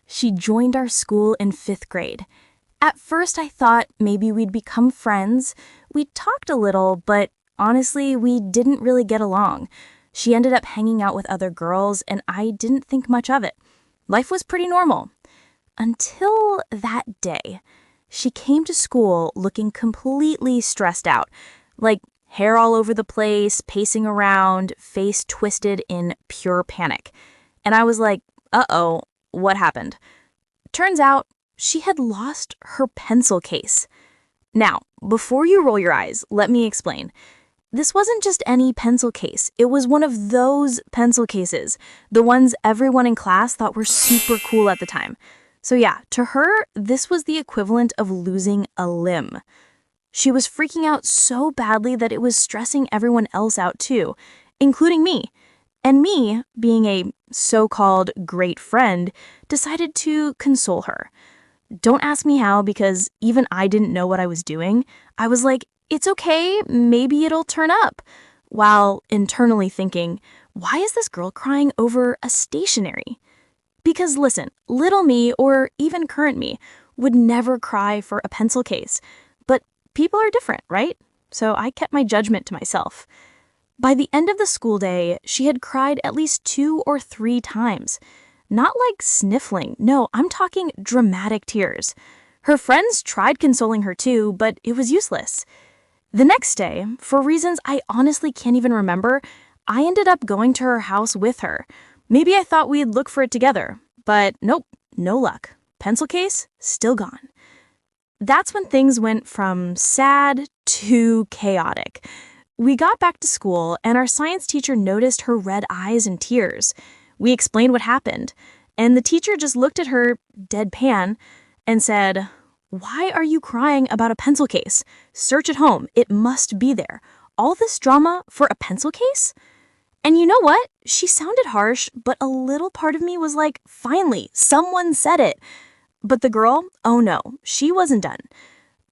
She joined our school in 5th grade. At first, I thought maybe we'd become friends. We talked a little, but honestly, we didn't really get along. She ended up hanging out with other girls, and I didn't think much of it. Life was pretty normal. Until that day. She came to school looking completely stressed out, like hair all over the place, pacing around, face twisted in pure panic. And I was like, uh-oh, what happened? Turns out she had lost her pencil case. Now, before you roll your eyes, let me explain. This wasn't just any pencil case. It was one of those pencil cases, the ones everyone in class thought were super cool at the time. So yeah, to her, this was the equivalent of losing a limb. She was freaking out so badly that it was stressing everyone else out too, including me. And me, being a so-called great friend, decided to console her. Don't ask me how, because even I didn't know what I was doing. I was like, it's okay, maybe it'll turn up, while internally thinking, why is this girl crying over a stationery? Because listen, little me, or even current me, would never cry for a pencil case. But people are different, right? So I kept my judgment to myself. By the end of the school day, she had cried at least 2 or 3 times. Not like sniffling, no, I'm talking dramatic tears. Her friends tried consoling her too, but it was useless. The next day, for reasons I honestly can't even remember, I ended up going to her house with her. Maybe I thought we'd look for it together, but nope, no luck. Pencil case, still gone. That's when things went from sad to chaotic. We got back to school, and our science teacher noticed her red eyes and tears. We explained what happened, and the teacher just looked at her deadpan and said, "Why are you crying about a pencil case? Search at home. It must be there. All this drama for a pencil case?" And you know what? She sounded harsh, but a little part of me was like, finally, someone said it. But the girl, oh no, she wasn't done.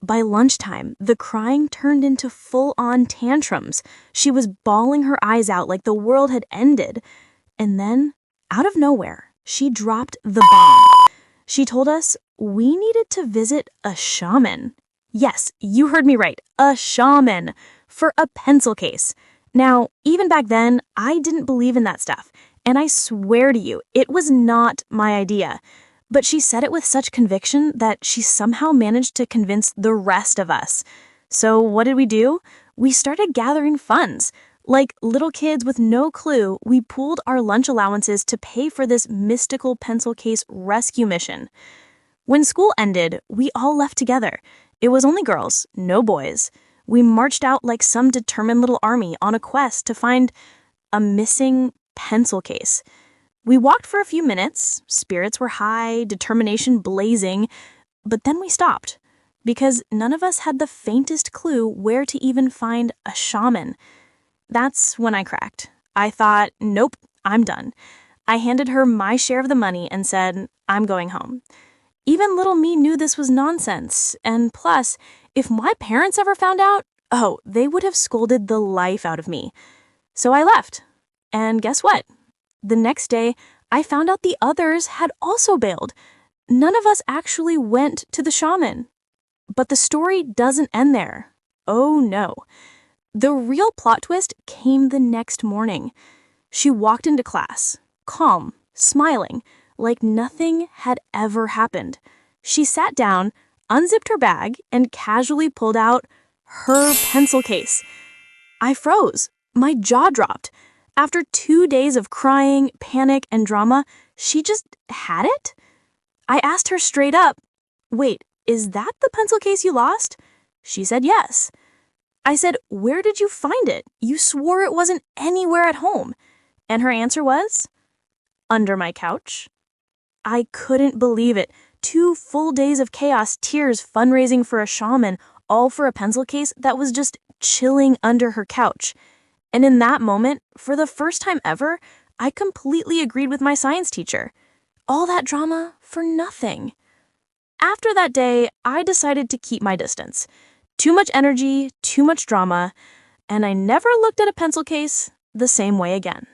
By lunchtime, the crying turned into full-on tantrums. She was bawling her eyes out like the world had ended. And then, out of nowhere, she dropped the bomb. She told us we needed to visit a shaman. Yes, you heard me right, a shaman, for a pencil case. Now, even back then, I didn't believe in that stuff, and I swear to you, it was not my idea. But she said it with such conviction that she somehow managed to convince the rest of us. So what did we do? We started gathering funds. Like little kids with no clue, we pooled our lunch allowances to pay for this mystical pencil case rescue mission. When school ended, we all left together. It was only girls, no boys. We marched out like some determined little army on a quest to find a missing pencil case. We walked for a few minutes, spirits were high, determination blazing, but then we stopped because none of us had the faintest clue where to even find a shaman. That's when I cracked. I thought, nope, I'm done. I handed her my share of the money and said, I'm going home. Even little me knew this was nonsense, and plus, if my parents ever found out, oh, they would have scolded the life out of me. So I left. And guess what? The next day, I found out the others had also bailed. None of us actually went to the shaman. But the story doesn't end there. Oh no. The real plot twist came the next morning. She walked into class, calm, smiling, like nothing had ever happened. She sat down, unzipped her bag, and casually pulled out her pencil case. I froze. My jaw dropped. After 2 days of crying, panic, and drama, she just had it? I asked her straight up, wait, is that the pencil case you lost? She said yes. I said, where did you find it? You swore it wasn't anywhere at home. And her answer was, under my couch. I couldn't believe it. 2 full days of chaos, tears, fundraising for a shaman, all for a pencil case that was just chilling under her couch. And in that moment, for the first time ever, I completely agreed with my science teacher. All that drama for nothing. After that day, I decided to keep my distance. Too much energy, too much drama, and I never looked at a pencil case the same way again.